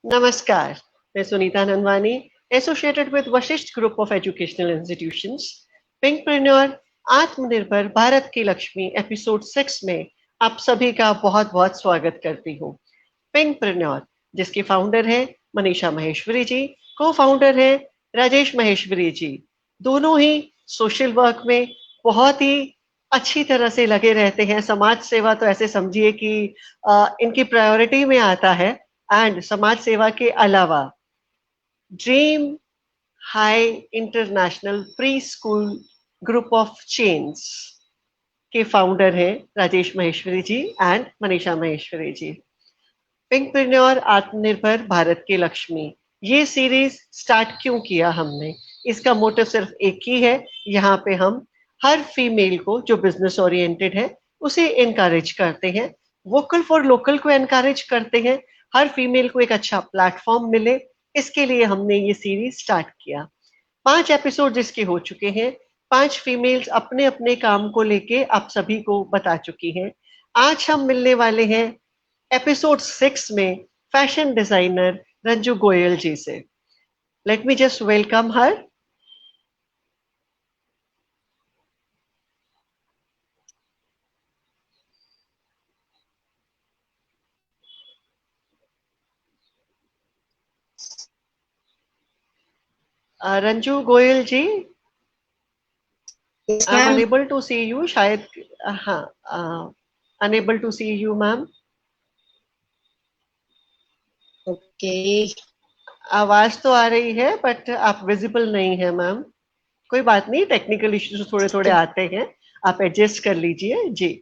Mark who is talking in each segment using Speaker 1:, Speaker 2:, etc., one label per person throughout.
Speaker 1: नमस्कार, मैं Sunita Nandwani, associated with Vashishtha group of educational institutions, pinkpreneur आत्मनिर्भर भारत की लक्ष्मी एपिसोड 6 में आप सभी का बहुत-बहुत स्वागत करती हूँ। पिंकप्रेन्योर, जिसके फाउंडर है मनीषा महेश्वरी जी, को-फाउंडर है राजेश महेश्वरी जी। दोनों ही सोशल वर्क में बहुत ही अच्छी तरह से लगे रहते हैं। समाज सेवा तो ऐसे समझिए कि इनकी प्रायोरिटी में आता है एंड समाज सेवा के अलावा dream high international pre school group of chains के फाउंडर हैं राजेश महेश्वरी जी एंड मनीषा महेश्वरी जी। पिंकप्रेन्योर आत्मनिर्भर भारत की लक्ष्मी, ये सीरीज स्टार्ट क्यों किया हमने? इसका मोटिव सिर्फ एक ही है। यहाँ पे हम हर फीमेल को जो बिजनेस ओरिएंटेड है उसे इनकरेज करते हैं, वोकल फॉर लोकल को इनकरेज करते हैं, हर फीमेल को एक अच्छा प्लेटफॉर्म मिले, इसके लिए हमने ये सीरीज स्टार्ट किया। 5 एपिसोड जिसके हो चुके हैं, 5 फीमेल्स अपने अपने काम को लेके आप सभी को बता चुकी हैं। आज हम मिलने वाले हैं एपिसोड 6 में फैशन डिजाइनर रंजू गोयल जी से। Let me just welcome her. Ranju Goyal ji,
Speaker 2: Yes,
Speaker 1: I am
Speaker 2: ma'am.
Speaker 1: Unable to see you शायद। हाँ, unable to see you ma'am.
Speaker 2: Okay.
Speaker 1: आवाज तो आ रही है बट आप विजिबल नहीं है मैम। कोई बात नहीं, टेक्निकल इश्यूज थोड़े थोड़े आते हैं, आप एडजस्ट कर लीजिए जी।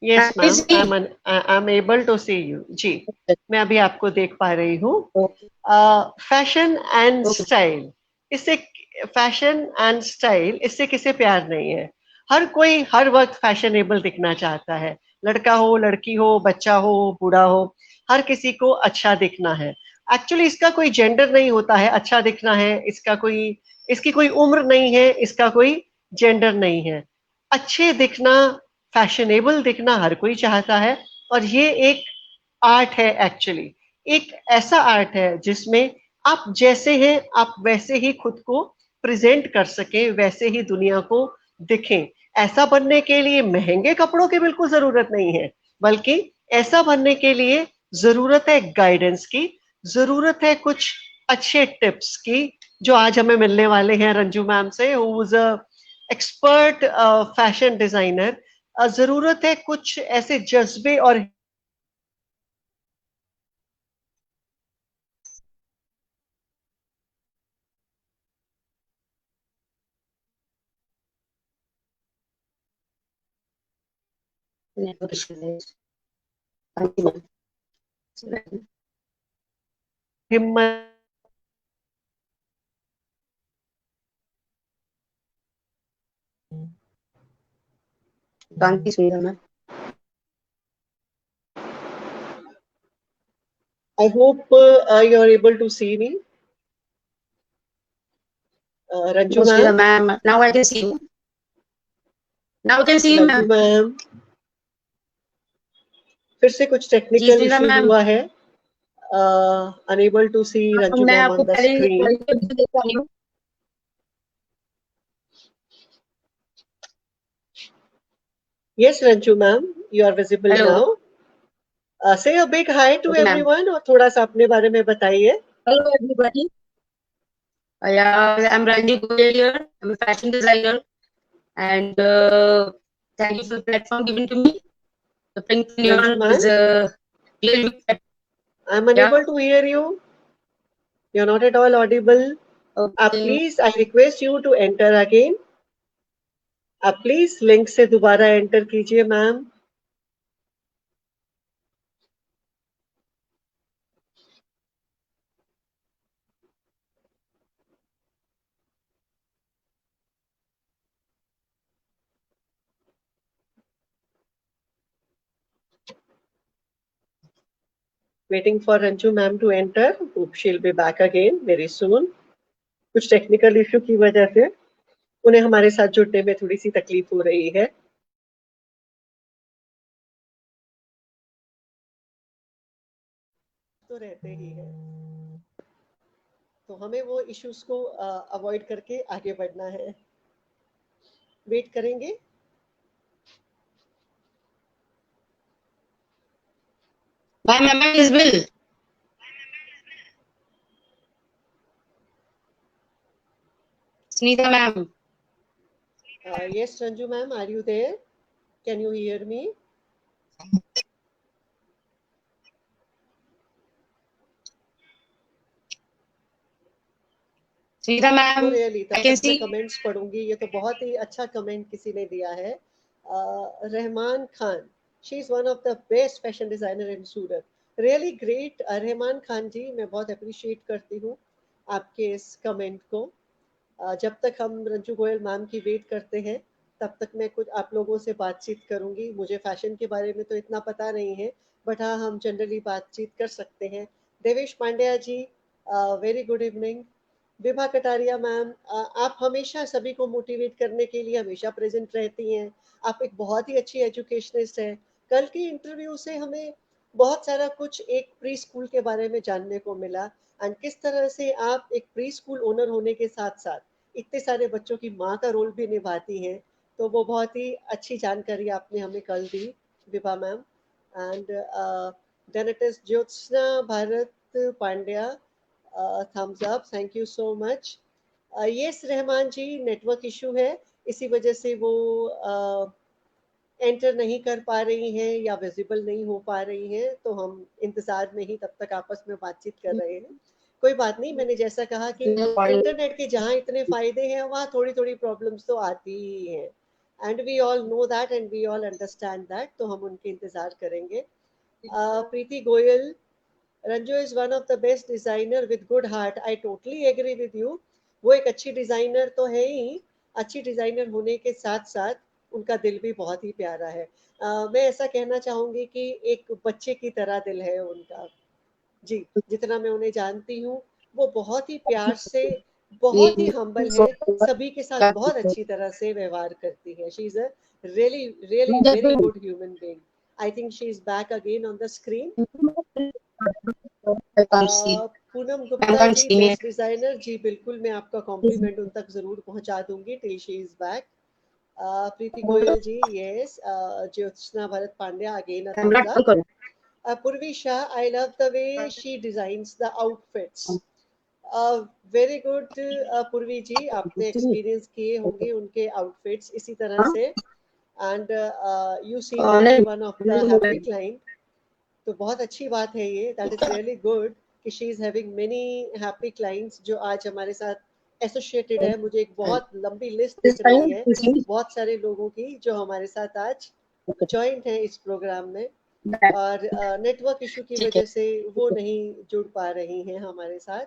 Speaker 1: Yes
Speaker 2: I
Speaker 1: ma'am,
Speaker 2: see.
Speaker 1: I am able to see you जी। मैं अभी आपको देख पा रही हूँ।
Speaker 2: Okay.
Speaker 1: Fashion and
Speaker 2: Okay.
Speaker 1: Style, इससे फैशन एंड स्टाइल इससे किसे प्यार नहीं है? हर कोई हर वक्त फैशनेबल दिखना चाहता है। लड़का हो, लड़की हो, बच्चा हो, बूढ़ा हो, हर किसी को अच्छा दिखना है। एक्चुअली इसका कोई जेंडर नहीं होता है, अच्छा दिखना है इसका कोई, इसकी कोई उम्र नहीं है, इसका कोई जेंडर नहीं है। अच्छे दिखना, फैशनेबल दिखना हर कोई चाहता है। और ये एक आर्ट है एक्चुअली, एक ऐसा आर्ट है जिसमें आप जैसे हैं आप वैसे ही खुद को प्रेजेंट कर सकें, वैसे ही दुनिया को दिखें। ऐसा बनने के लिए महंगे कपड़ों की बिल्कुल जरूरत नहीं है, बल्कि ऐसा बनने के लिए जरूरत है गाइडेंस की, जरूरत है कुछ अच्छे टिप्स की, जो आज हमें मिलने वाले हैं रंजू मैम से, who is a expert fashion designer. जरूरत है कुछ ऐसे जज्बे और
Speaker 2: Network issues. Thank you, ma'am.
Speaker 1: हिम्मत।
Speaker 2: Thank you, Sunita, ma'am.
Speaker 1: I hope you're able to see me, Ranju
Speaker 2: No, Sunita,
Speaker 1: ma'am.
Speaker 2: ma'am. Now I can see you. Now I can see you,
Speaker 1: Ranju
Speaker 2: ma'am.
Speaker 1: ma'am, फिर से कुछ
Speaker 2: जी
Speaker 1: technical
Speaker 2: Sunita
Speaker 1: issue
Speaker 2: ma'am.
Speaker 1: हुआ है। Enable to सी रंजू
Speaker 2: मैं
Speaker 1: ma'am
Speaker 2: आपको
Speaker 1: on the
Speaker 2: पहले
Speaker 1: screen.
Speaker 2: देख पा रही हूँ।
Speaker 1: Yes, Ranju ma'am, you are visible
Speaker 2: hello.
Speaker 1: now. Say a big hi to
Speaker 2: okay ma'am.
Speaker 1: everyone और थोड़ा सा अपने बारे में बताइए।
Speaker 2: Hello everybody. I am Ranjit Goyal here. I am fashion designer and thank you for the platform given to me. The
Speaker 1: Ranju
Speaker 2: Pinkpreneur
Speaker 1: ma'am,
Speaker 2: is a really big platform.
Speaker 1: I'm
Speaker 2: Yeah.
Speaker 1: unable to hear you. You're not at all audible.
Speaker 2: Okay.
Speaker 1: Please, I request you to enter again. आप please link से दोबारा enter कीजिए ma'am. Waiting for Ranju ma'am to enter. Hope she'll be back again very soon. कुछ technical issue की वजह से उन्हें हमारे साथ जुड़ने में थोड़ी सी तकलीफ हो रही है। तो रहते ही है, तो हमें वो इश्यूज को अवॉइड करके आगे बढ़ना है। वेट करेंगे।
Speaker 2: Ma'am, am I visible? Sunita ma'am.
Speaker 1: Yes, Ranju ma'am, are you there? Can you hear me?
Speaker 2: Sunita
Speaker 1: तो
Speaker 2: ma'am,
Speaker 1: रियली
Speaker 2: I
Speaker 1: तब
Speaker 2: can
Speaker 1: तक मैं
Speaker 2: see.
Speaker 1: कमेंट्स पढ़ूंगी। ये तो बहुत ही अच्छा कमेंट किसी ने दिया है। Rahman Khan, she is one of the best fashion designer in Surat. Really great Rahman Khan ji, मैं बहुत अप्रिशिएट करती हूँ आपके इस कमेंट को। जब तक हम रंजू गोयल मैम की वेट करते हैं, तब तक मैं कुछ आप लोगों से बातचीत करूंगी। मुझे फैशन के बारे में तो इतना पता नहीं है, बट हाँ, हम जनरली बातचीत कर सकते हैं। Devesh Pandya ji, very good evening. Vibha Kataria ma'am, आप हमेशा सभी को मोटिवेट करने के लिए हमेशा प्रेजेंट रहती हैं। आप एक बहुत ही अच्छी एजुकेशनिस्ट हैं। कल की इंटरव्यू से हमें बहुत सारा कुछ एक प्री स्कूल के बारे में जानने को मिला, एंड किस तरह से आप एक प्री स्कूल ओनर होने के साथ साथ इतने सारे बच्चों की माँ का रोल भी निभाती हैं। तो वो बहुत ही अच्छी जानकारी आपने हमें कल दी, Vibha ma'am. And then it is Jyotsna Bharat Pandya, thumbs up, thank you so much. Yes Rahman ji, network issue है, इसी वजह से वो एंटर नहीं कर पा रही हैं या विजिबल नहीं हो पा रही हैं, तो हम इंतजार में ही तब तक आपस में बातचीत कर रहे हैं। कोई बात नहीं, मैंने जैसा कहा कि इंटरनेट के जहाँ इतने फायदे हैं वहाँ थोड़ी थोड़ी प्रॉब्लम्स तो आती ही हैं, and we all know that and we all understand that, तो हम उनके इंतजार करेंगे। Preeti Goyal, Ranju is one of the best designer with good heart, I totally agree with you. वो एक अच्छी डिजाइनर तो है ही, अच्छी डिजाइनर होने के साथ साथ उनका दिल भी बहुत ही प्यारा है। मैं ऐसा कहना चाहूंगी कि एक बच्चे की तरह दिल है उनका। जी, जितना मैं उन्हें जानती हूँ, वो बहुत ही प्यार से, बहुत ही हम्बल है, सभी के साथ बहुत अच्छी तरह से व्यवहार करती है। She is a really really very good human being. I think she is back again on the screen.
Speaker 2: I can't see.
Speaker 1: Poonam
Speaker 2: I
Speaker 1: Gupta
Speaker 2: can't
Speaker 1: ji,
Speaker 2: see me.
Speaker 1: Best designer ji, बिल्कुल मैं आपका कॉम्प्लीमेंट उन तक जरूर पहुंचा दूंगी till she is back. Preeti Goyal ji, yes. Jyotsna Bharat Pandya, again a
Speaker 2: I'm
Speaker 1: thumbs
Speaker 2: not
Speaker 1: up.
Speaker 2: going.
Speaker 1: Purvi Shah, I love the way she designs the outfits. Very good पूर्वी जी, आपने एक्सपीरियंस किए होंगे उनके आउटफिट्स इसी तरह से, and you seem to be one of the happy client. तो बहुत अच्छी बात है ये, दैट इज रियली गुड कि she is having many happy clients जो आज हमारे साथ एसोसिएटेड है। मुझे एक बहुत लंबी लिस्ट
Speaker 2: This
Speaker 1: दिख रही
Speaker 2: time,
Speaker 1: है,
Speaker 2: you see
Speaker 1: बहुत सारे लोगों की जो हमारे साथ आज जॉइंट है इस प्रोग्राम में,
Speaker 2: that.
Speaker 1: और नेटवर्क इशू की
Speaker 2: ठीक है.
Speaker 1: वजह से वो नहीं जुड़ पा रही हैं हमारे साथ।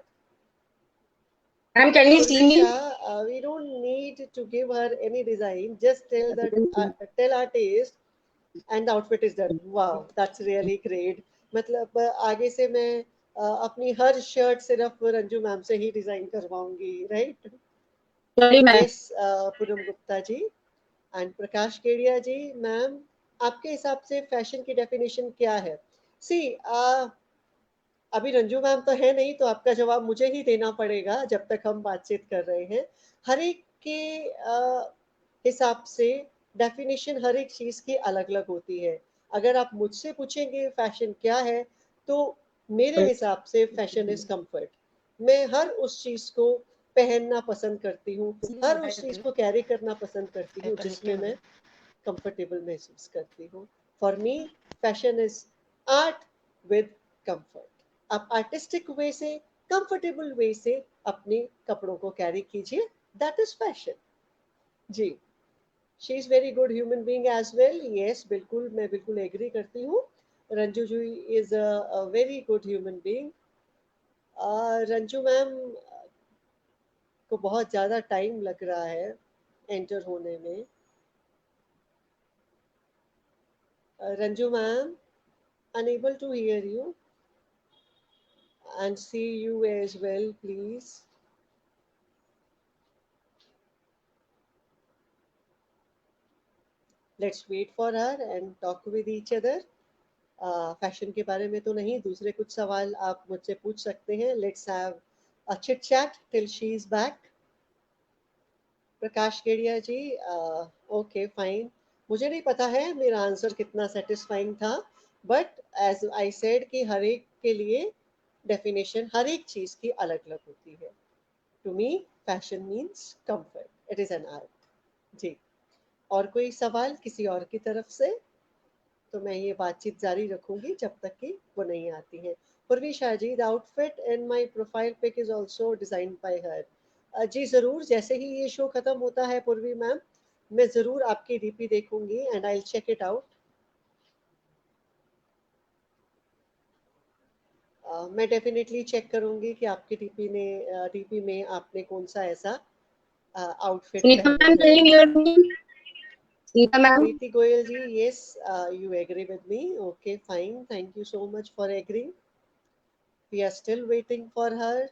Speaker 2: Ma'am, can you see me?
Speaker 1: Purvisha, we don't need to give her any design. Just tell our taste, and the outfit is done. Wow, that's really great. मतलब आगे से मैं अपनी हर शर्ट सिर्फ रंजू मैम से ही डिजाइन करवाऊंगी, right?
Speaker 2: Sorry, ma'am.
Speaker 1: Yes, Poonam Gupta ji and Prakash Kedia ji, ma'am आपके हिसाब से फैशन की डेफिनेशन क्या है? सी, अभी रंजू मैम तो है नहीं, तो आपका जवाब मुझे ही देना पड़ेगा जब तक हम बातचीत कर रहे हैं। हर एक के हिसाब से डेफिनेशन हर एक चीज की अलग अलग होती है। अगर आप मुझसे पूछेंगे फैशन क्या है, तो मेरे हिसाब से फैशन इज कंफर्ट। मैं हर उस चीज को पहनना पसंद करती हूँ, हर उस चीज को कैरी करना पसंद करती हूँ जिसमें मैं कंफर्टेबल महसूस करती हूँ। For me, fashion is art with comfort. आप आर्टिस्टिक वे से, कंफर्टेबल वे से अपने कपड़ों को कैरी कीजिए, दैट इज फैशन। जी, she is very good human being as well. Yes, बिल्कुल, मैं बिल्कुल एग्री करती हूँ। Ranju ji is a very good human being. Ranju ma'am को बहुत ज्यादा टाइम लग रहा है एंटर होने में। Ranju ma'am, unable to hear you and see you as well, please. Let's wait for her and talk with each other. Fashion के बारे में तो नहीं, दूसरे कुछ सवाल आप मुझसे पूछ सकते हैं। Let's have a chit chat till she is back. Prakash Kedia ji, okay fine. मुझे नहीं पता है मेरा आंसर कितना सेटिस्फाइंग था, बट एज आई सेड कि हर एक के लिए डेफिनेशन हर एक चीज की अलग अलग होती है। To me fashion means comfort, it is an art. जी, और कोई सवाल किसी और की तरफ से? तो मैं ये बातचीत जारी रखूंगी जब तक कि वो नहीं आती है। Purvi Shah ji, the outfit in my profile pic is also designed by her. जी जरूर, जैसे ही ये शो खत्म होता है पूर्वी मैम, मैं जरूर आपकी डीपी देखूंगी and I will check it out. मैं डेफिनेटली चेक करूंगी कि आपकी डीपी में आपने कौन सा ऐसा आउटफिट
Speaker 2: Sunita
Speaker 1: पहना
Speaker 2: ma'am,
Speaker 1: है।
Speaker 2: can you hear me? Sunita ma'am?
Speaker 1: Preeti Goyal ji, yes, you agree with me, okay fine, thank you so much for agreeing. We are still waiting for her.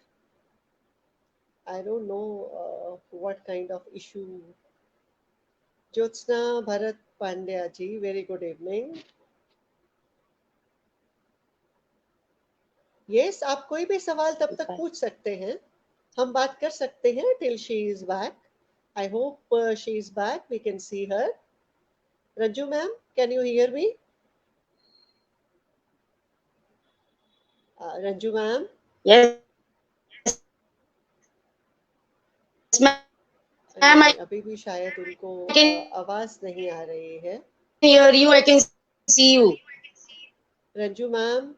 Speaker 1: I don't know what kind of issue. Jyotsna Bharat Pandya ji, very good evening. Yes, आप कोई भी सवाल तब तक पूछ सकते हैं, हम बात कर सकते हैं till she is back. I hope she is back. We can see her. Ranju ma'am, can you hear me? Ranju ma'am,
Speaker 2: Yes, ma'am.
Speaker 1: नहीं,
Speaker 2: I
Speaker 1: अभी भी शायद उनको
Speaker 2: can
Speaker 1: आवाज नहीं आ रही है।
Speaker 2: hear you. I can see you.
Speaker 1: Ranju ma'am,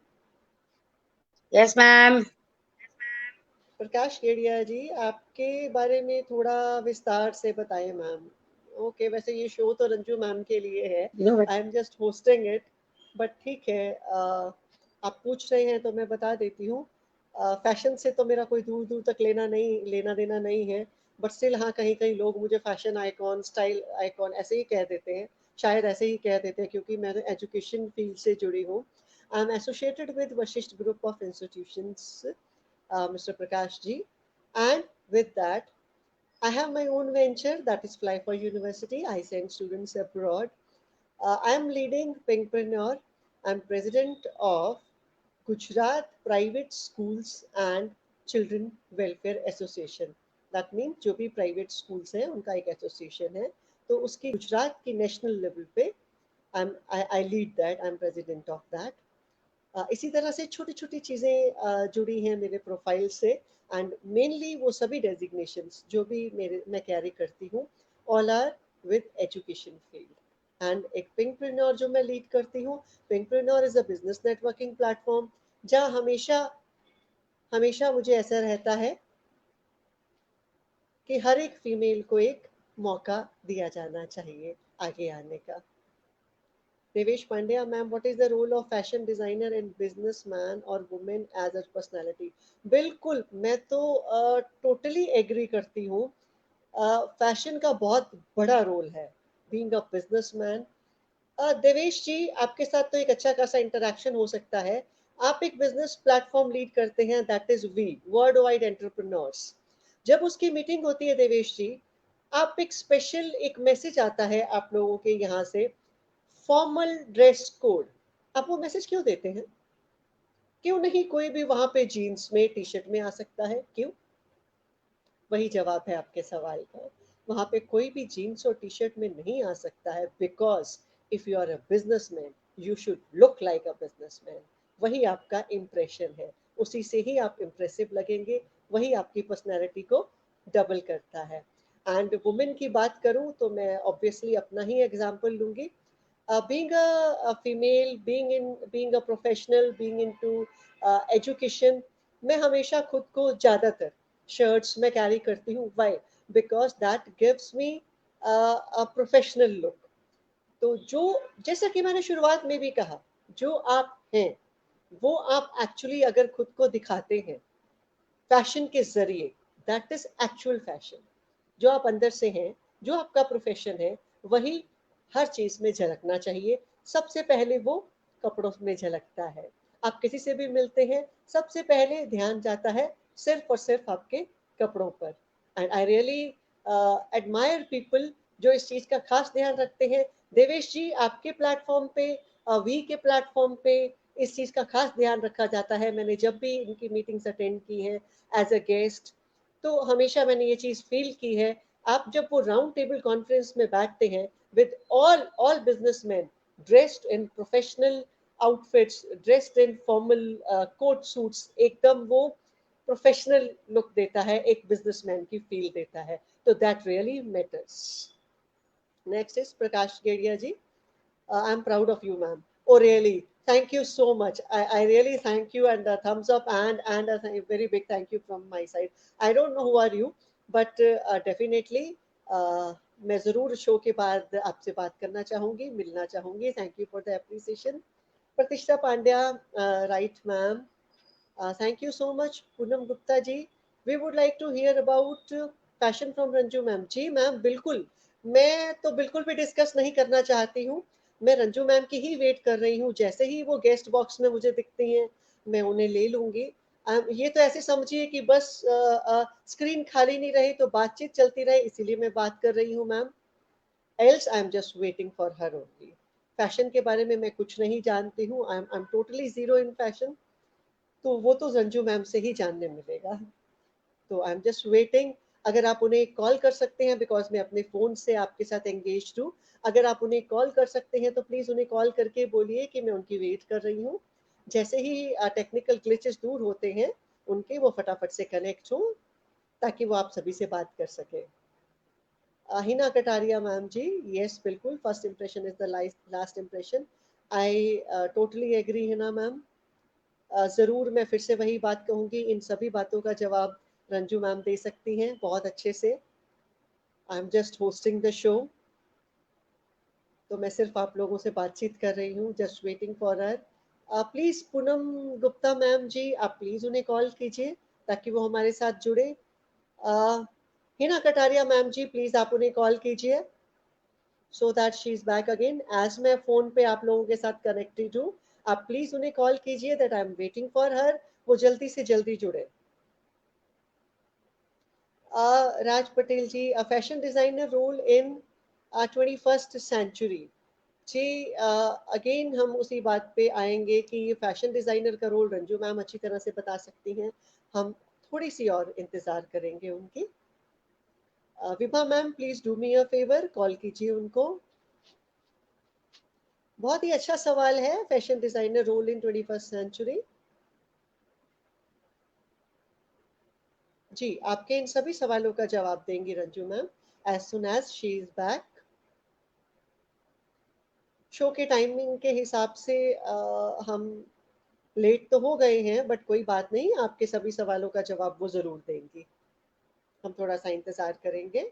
Speaker 2: Yes, ma'am.
Speaker 1: प्रकाश केडिया जी, आपके बारे में थोड़ा विस्तार से बताएं मैम। ओके, वैसे ये शो तो रंजू मैम के लिए है,
Speaker 2: You know what?
Speaker 1: I am just hosting it, but ठीक है, आप पूछ रहे हैं तो मैं बता देती हूँ। फैशन से तो मेरा कोई दूर दूर तक लेना देना नहीं है, बट स्टिल हाँ, कहीं कहीं लोग मुझे फैशन आइकॉन, स्टाइल आइकॉन ऐसे ही कह देते हैं। शायद ऐसे ही कह देते हैं क्योंकि मैं एजुकेशन फील्ड से जुड़ी हूँ। I am associated with Vashishtha group of institutions, Mr. Prakash ji. And with that, I have my own venture, that is Fly for University. I send students abroad. I am leading Pinkpreneur. I am president of Gujarat Private Schools and Children Welfare Association. That means जो भी private schools हैं उनका एक association है, तो उसकी गुजरात की national level पे I lead that. I am president of that. इसी तरह से छोटी छोटी चीज़ें जुड़ी हैं मेरे प्रोफाइल से, एंड मेनली वो सभी डेजिग्नेशंस जो भी मैं कैरी करती हूँ, all are with education field. And एक पिंकप्रेन्योर जो मैं लीड करती हूँ, Pinkpreneur is a business networking platform, जहाँ हमेशा हमेशा मुझे ऐसा रहता है कि हर एक फीमेल को एक मौका दिया जाना चाहिए आगे आने का। Devesh Pandya, ma'am, what is the role of fashion designer in businessman or woman as a personality? बिल्कुल, मैं तो टोटली एग्री करती हूँ। फैशन का बहुत बड़ा रोल है बीइंग अ बिजनेसमैन। देवेश जी, आपके साथ तो एक अच्छा खासा इंटरेक्शन हो सकता है। आप एक बिजनेस प्लेटफॉर्म लीड करते हैं, that is we world wide entrepreneurs. जब उसकी मीटिंग होती है देवेश जी, आप एक स्पेशल एक मैसेज आता है आप लोगों के यहाँ से, फॉर्मल ड्रेस कोड। आप वो मैसेज क्यों देते हैं? क्यों नहीं कोई भी वहां पे जीन्स में टी शर्ट में आ सकता है? क्यों? वही जवाब है आपके सवाल का। वहां पे कोई भी जीन्स और टी शर्ट में नहीं आ सकता है, because if you are a businessman you should look like a businessman. वही आपका इम्प्रेशन है, उसी से ही आप इम्प्रेसिव लगेंगे, वही आपकी पर्सनैलिटी को डबल करता है। एंड वुमेन की बात करूं तो मैं ऑब्वियसली अपना ही एग्जाम्पल लूंगी। Being a female, being a professional, being into education, मैं हमेशा खुद को ज़्यादातर शर्ट्स में कैरी करती हूँ। Why? Because that gives me a professional look. तो जो, जैसा कि मैंने शुरुआत में भी कहा, जो आप हैं वो आप एक्चुअली अगर खुद को दिखाते हैं फैशन के जरिए, दैट इज एक्चुअल फैशन। जो आप अंदर से हैं, जो आपका प्रोफेशन है, वही हर चीज में झलकना चाहिए। सबसे पहले वो कपड़ों में झलकता है। आप किसी से भी मिलते हैं, सबसे पहले ध्यान जाता है सिर्फ और सिर्फ आपके कपड़ों पर। And I really admire people जो इस चीज का खास ध्यान रखते हैं। देवेश जी, आपके प्लेटफॉर्म पे, वी के प्लेटफॉर्म पे इस चीज का खास ध्यान रखा जाता है। मैंने जब भी इनकी मीटिंग्स अटेंड की है एज अ गेस्ट, तो हमेशा मैंने ये चीज फील की है। आप जब वो राउंड टेबल कॉन्फ्रेंस में बैठते हैं with all businessman dressed in professional outfits, dressed in formal coat suits, एकदम वो प्रोफेशनल लुक देता है, एक बिजनेसमैन की फील देता है। तो that really matters. Next is Prakash Gedia ji. I'm proud of you, ma'am. Oh, really? Thank you so much. I really thank you, and a thumbs up and a very big thank you from my side. I don't know who are you, but definitely मैं ज़रूर show के बाद आपसे बात करना चाहूँगी, मिलना चाहूँगी। Thank you for the appreciation. Pratishtha Pandya, right, ma'am. Thank you so much, Poonam Gupta ji. We would like to hear about passion from Ranju ma'am. जी मैम, बिल्कुल. मैं तो बिल्कुल भी डिस्कस नहीं करना चाहती हूँ. मैं रंजू मैम की ही वेट कर रही हूँ. जैसे ही वो गेस्ट बॉक्स में मुझे दिखती हैं, मैं उन्हें ले लूंगी. ये तो ऐसे समझिए कि बस स्क्रीन खाली नहीं रही तो बातचीत चलती रहे, इसीलिए मैं बात कर रही हूँ ma'am. Else I am just waiting for her only. Fashion के बारे में मैं कुछ नहीं जानती हूँ. I'm totally zero in fashion. तो वो तो रंजू मैम से ही जानने मिलेगा. तो आई एम जस्ट वेटिंग. अगर आप उन्हें कॉल कर सकते हैं, बिकॉज मैं अपने फ़ोन से आपके साथ एंगेज हूँ, अगर आप उन्हें कॉल कर सकते हैं तो प्लीज़ उन्हें कॉल करके बोलिए कि मैं उनकी वेट कर रही हूँ. जैसे ही टेक्निकल ग्लिचेस दूर होते हैं उनके, वो फटाफट से कनेक्ट हो ताकि वो आप सभी से बात कर सके. हिना कटारिया मैम जी, यस बिल्कुल, first impression is the last impression. I totally agree Hina ma'am. ज़रूर मैं फिर से वही बात कहूँगी, इन सभी बातों का जवाब रंजू मैम दे सकती हैं बहुत अच्छे से. आई am just hosting the show, तो मैं सिर्फ आप लोगों से बातचीत कर रही हूँ, just waiting for her. Please Poonam Gupta ma'am ji, आप प्लीज़ उन्हें कॉल कीजिए ताकि वो हमारे साथ जुड़े. हिना कटारिया मैम जी, प्लीज़ आप उन्हें कॉल कीजिए so that she is back again. As मैं फ़ोन पे आप लोगों के साथ कनेक्टेड हूँ, आप प्लीज़ उन्हें कॉल कीजिए that I am waiting for her. वो जल्दी से जल्दी जुड़े. Raj Patel ji, a fashion designer role in 21st century. जी, अगेन हम उसी बात पे आएंगे कि ये फैशन डिज़ाइनर का रोल रंजू मैम अच्छी तरह से बता सकती हैं. हम थोड़ी सी और इंतज़ार करेंगे उनकी. Vibha ma'am, please do me a favour, call कीजिए उनको. बहुत ही अच्छा सवाल है, fashion designer role in 21st century. जी, आपके इन सभी सवालों का जवाब देंगी Ranju ma'am as soon as she is back. Show के टाइमिंग के हिसाब से हम लेट तो हो गए हैं, बट कोई बात नहीं, आपके सभी सवालों का जवाब वो ज़रूर देंगी. हम थोड़ा सा इंतज़ार करेंगे.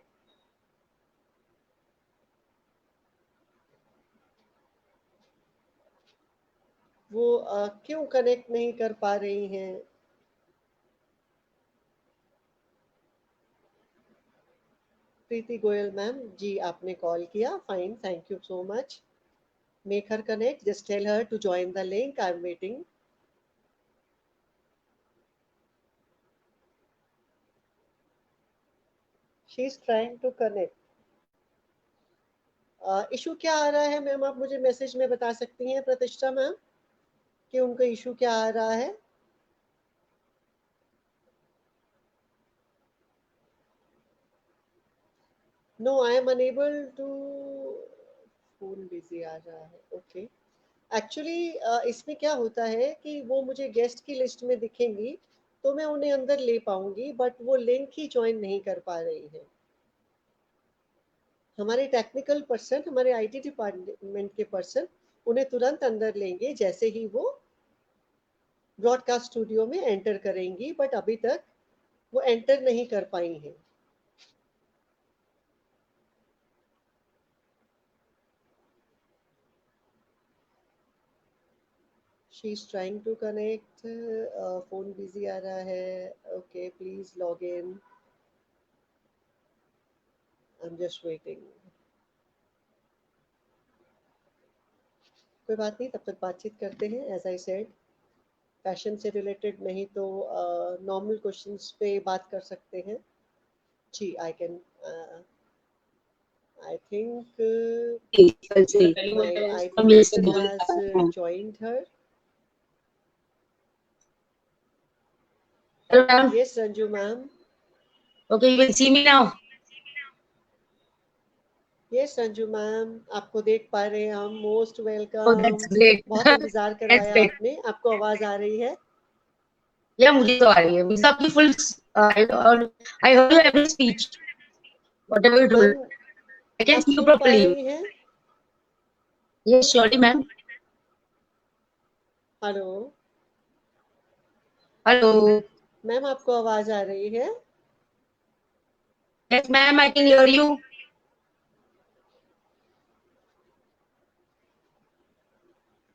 Speaker 1: वो क्यों कनेक्ट नहीं कर पा रही हैं? प्रीति गोयल मैम जी, आपने कॉल किया, fine, thank you so much. Make her connect, just tell her to join the link, I am waiting. She is trying to connect. Issue क्या आ रहा है मैम, आप मुझे मैसेज में बता सकती हैं प्रतिष्ठा मैम कि उनका इशू क्या आ रहा है. No, I am unable to. Phone busy आ रहा है, ओके. एक्चुअली इसमें क्या होता है कि वो मुझे गेस्ट की लिस्ट में दिखेंगी तो मैं उन्हें अंदर ले पाऊंगी, बट वो लिंक ही ज्वाइन नहीं कर पा रही हैं. हमारे टेक्निकल पर्सन, हमारे आईटी डिपार्टमेंट के पर्सन उन्हें तुरंत अंदर लेंगे जैसे ही वो ब्रॉडकास्ट स्टूडियो में एंटर करेंगी, बट अभी तक वो एंटर नहीं कर पाई हैं. She is trying to connect. Phone busy आ रहा है. Okay, please log in. I am just waiting. कोई बात नहीं, तब तक बातचीत करते हैं. एज आई सेड, फैशन से रिलेटेड नहीं तो नॉर्मल क्वेश्चंस पे बात कर सकते हैं. जी, I can I think
Speaker 2: Let's see.
Speaker 1: my IT person has joined her.
Speaker 2: Hello, ma'am.
Speaker 1: Yes, Ranju ma'am.
Speaker 2: Okay, you will see me now.
Speaker 1: Yes, Ranju ma'am, आपको देख पा रहे हैं हम. Most
Speaker 2: Oh,
Speaker 1: welcome.
Speaker 2: that's great.
Speaker 1: बहुत इंतजार
Speaker 2: That's
Speaker 1: करवाया
Speaker 2: great.
Speaker 1: आपने. आपको आवाज आ रही है?
Speaker 2: Yeah, मुझे तो आ रही है. मुझे आपकी full. I heard your every speech. Whatever you told.
Speaker 1: Ma'am,
Speaker 2: I can
Speaker 1: आप
Speaker 2: see you
Speaker 1: सुन पा
Speaker 2: properly.
Speaker 1: रही हैं?
Speaker 2: Yes, surely, ma'am.
Speaker 1: Hello
Speaker 2: Hello.
Speaker 1: Ma'am, आपको आवाज आ रही है?
Speaker 2: Yes, ma'am. I can hear you.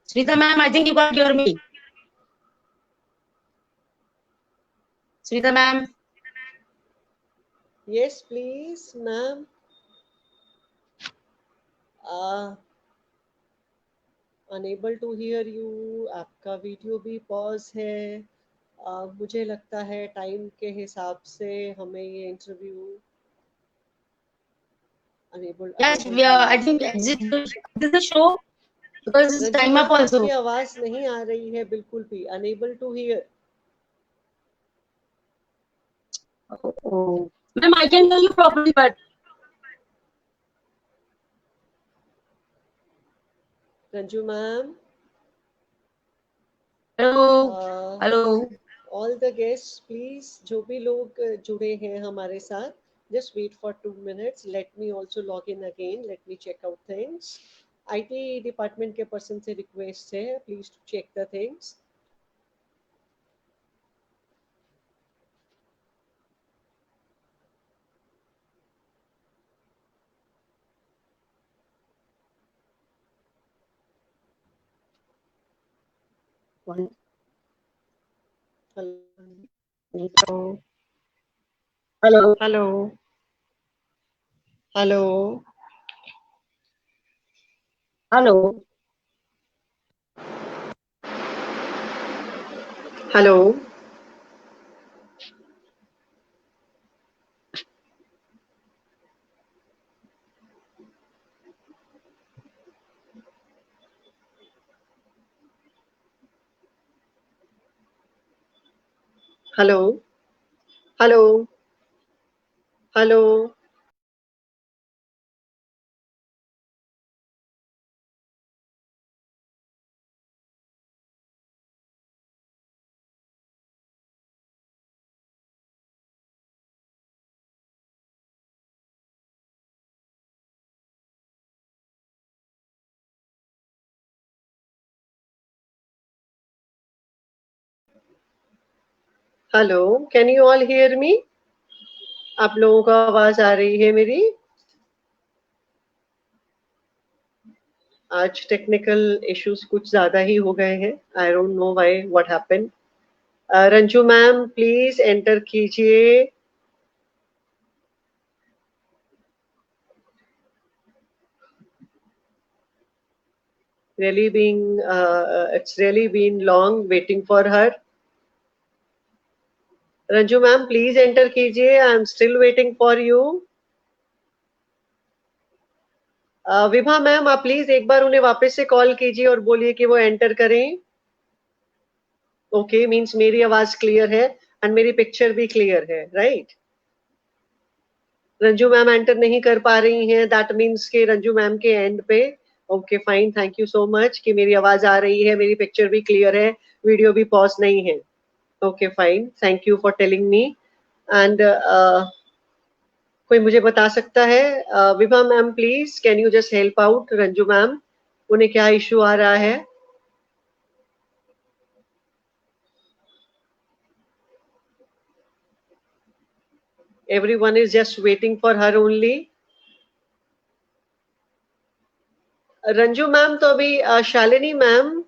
Speaker 2: Srita, ma'am. I think you can't hear me. Srita, ma'am.
Speaker 1: Yes please ma'am. Unable to hear you. आपका video भी pause है. मुझे लगता है टाइम के हिसाब से हमें ये interview unable
Speaker 2: Yes, we are. I think exit the show because it's
Speaker 1: Ranju
Speaker 2: time
Speaker 1: ma'am,
Speaker 2: up also.
Speaker 1: आपकी आवाज नहीं आ रही है बिल्कुल भी. Unable to hear.
Speaker 2: Oh. Ma'am, I can hear you properly, but
Speaker 1: Ranju ma'am.
Speaker 2: hello. Hello.
Speaker 1: All the guest please, जो भी लोग जुड़े हैं हमारे साथ, just wait for 2 minutes. Let me also log in again. Let me check out things. IT department के person से request है, please to check the things.
Speaker 2: One.
Speaker 1: Hello
Speaker 2: Hello.
Speaker 1: Hello hello
Speaker 2: Hello.
Speaker 1: Hello. Hello hello hello. Hello, can you all hear me? आप लोगों को आवाज आ रही है मेरी? आज टेक्निकल इश्यूज कुछ ज्यादा ही हो गए हैं. I don't know why, what happened. Ranju ma'am, please enter कीजिए. It's really been long waiting for her. Ranju ma'am, please enter कीजिए. I am still waiting for you. Vibha ma'am, आप प्लीज एक बार उन्हें वापस से कॉल कीजिए और बोलिए कि वो एंटर करें. ओके, मींस मेरी आवाज क्लियर है एंड मेरी पिक्चर भी क्लियर है, राइट? रंजू मैम एंटर नहीं कर पा रही हैं. दैट मींस के रंजू मैम के एंड पे. Okay fine, thank you so much कि मेरी आवाज आ रही है, मेरी पिक्चर भी क्लियर है, वीडियो भी पॉज नहीं है. Okay fine, thank you for telling me. And कोई मुझे बता सकता है? Vibha ma'am, please can you just help out Ranju ma'am, उन्हें क्या इशू आ रहा है? Everyone is just waiting for her only. Ranju ma'am तो अभी शालिनी मैम,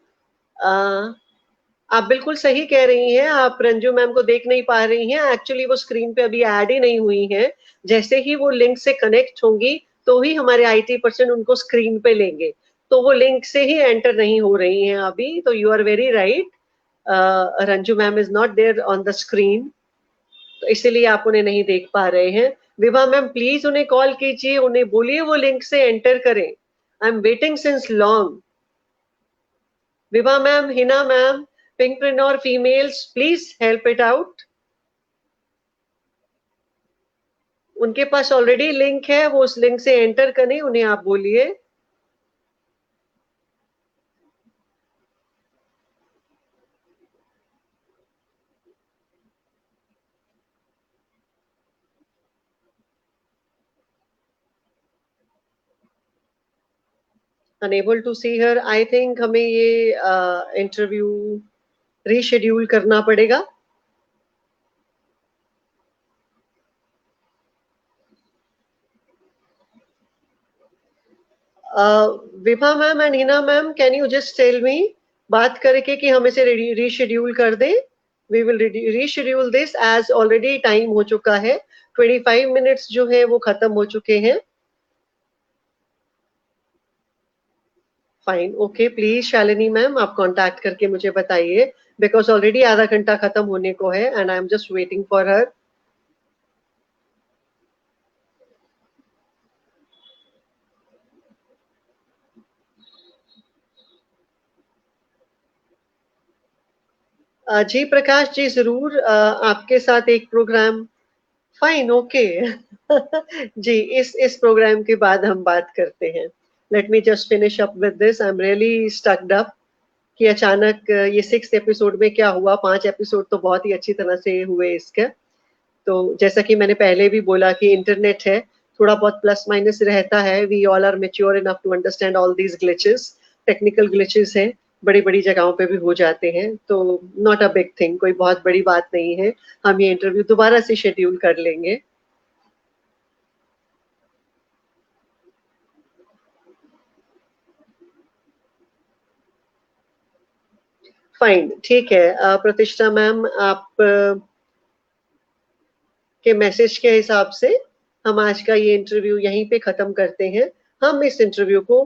Speaker 1: आप बिल्कुल सही कह रही हैं. आप रंजू मैम को देख नहीं पा रही हैं. एक्चुअली वो स्क्रीन पे अभी ऐड ही नहीं हुई हैं. जैसे ही वो लिंक से कनेक्ट होंगी तो ही हमारे आईटी पर्सन उनको स्क्रीन पे लेंगे. तो वो लिंक से ही एंटर नहीं हो रही हैं अभी. तो you are very right, Ranju ma'am is not there on the screen, तो इसीलिए आप उन्हें नहीं देख पा रहे हैं. विभा मैम प्लीज उन्हें कॉल कीजिए, उन्हें बोलिए वो लिंक से एंटर करें. I am waiting since long. Vibha ma'am, Hina ma'am, Pinkpreneur females, please help it out. उनके पास ऑलरेडी लिंक है, वो उस लिंक से एंटर करें, उन्हें आप बोलिए. Unable to see her. I think हमें ये इंटरव्यू रीशेड्यूल करना पड़ेगा. Vibha ma'am and Hina ma'am, can you just tell me, बात करके कि हम इसे रीशेड्यूल कर दें. We will reschedule this as already time हो चुका है. 25 मिनट्स जो है वो खत्म हो चुके हैं. Fine, okay. Please Shalini ma'am, आप कांटेक्ट करके मुझे बताइए, बिकॉज ऑलरेडी आधा घंटा खत्म होने को है and I am just waiting for her. जी प्रकाश जी, जरूर आपके साथ एक प्रोग्राम. Fine, okay. जी, इस प्रोग्राम के बाद हम बात करते हैं. Late me just finish up with this. I am really स्टक्ड up कि अचानक ये 6th एपिसोड में क्या हुआ. 5 एपिसोड तो बहुत ही अच्छी तरह से हुए इसके. तो जैसा कि मैंने पहले भी बोला कि इंटरनेट है, थोड़ा बहुत प्लस माइनस रहता है. We all are mature enough to understand all these glitches. Technical glitches हैं, बड़ी बड़ी जगहों पे भी हो जाते हैं, तो नॉट अ बिग थिंग, कोई बहुत बड़ी बात नहीं है. हम ये इंटरव्यू दोबारा से शेड्यूल कर लेंगे. फाइन, ठीक है. प्रतिष्ठा मैम, आप के मैसेज के हिसाब से हम आज का ये इंटरव्यू यहीं पे खत्म करते हैं. हम इस इंटरव्यू को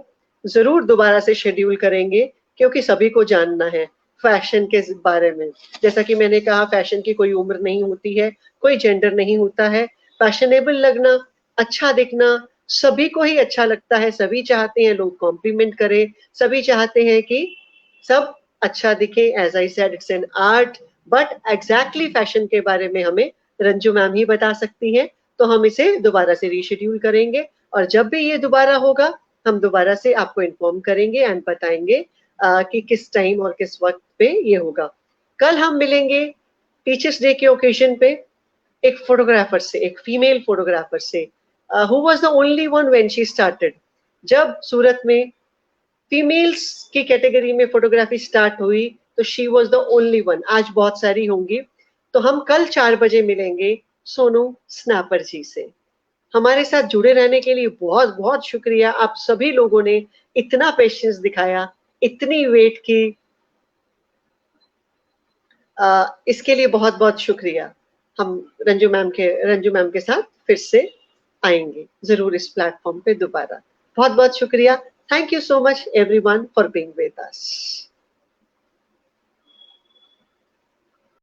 Speaker 1: जरूर दोबारा से शेड्यूल करेंगे, क्योंकि सभी को जानना है फैशन के बारे में. जैसा कि मैंने कहा, फैशन की कोई उम्र नहीं होती है, कोई जेंडर नहीं होता है. फैशनेबल लगना, अच्छा दिखना सभी को ही अच्छा लगता है. सभी चाहते हैं लोग कॉम्प्लीमेंट करें, सभी चाहते हैं कि सब अच्छा दिखे. As I said, it's an art. But exactly fashion के बारे में हमें रंजू मैम ही बता सकती हैं. तो हम इसे दोबारा से रीशेड्यूल करेंगे, और जब भी ये दोबारा होगा हम दोबारा से आपको इन्फॉर्म करेंगे एंड बताएंगे कि किस टाइम और किस वक्त पे ये होगा. कल हम मिलेंगे टीचर्स डे के ओकेजन पे एक फोटोग्राफर से, एक फीमेल फोटोग्राफर से, who was the only one when she started. जब सूरत में फीमेल्स की कैटेगरी में फोटोग्राफी स्टार्ट हुई तो she was the only one. आज बहुत सारी होंगी. तो हम कल 4 बजे मिलेंगे सोनू स्नैपर जी से. हमारे साथ जुड़े रहने के लिए बहुत बहुत शुक्रिया. आप सभी लोगों ने इतना पेशेंस दिखाया, इतनी वेट की, इसके लिए बहुत बहुत शुक्रिया. हम रंजू मैम के साथ फिर से आएंगे जरूर इस प्लेटफॉर्म पे दोबारा. बहुत बहुत शुक्रिया. Thank you so much everyone for being with us.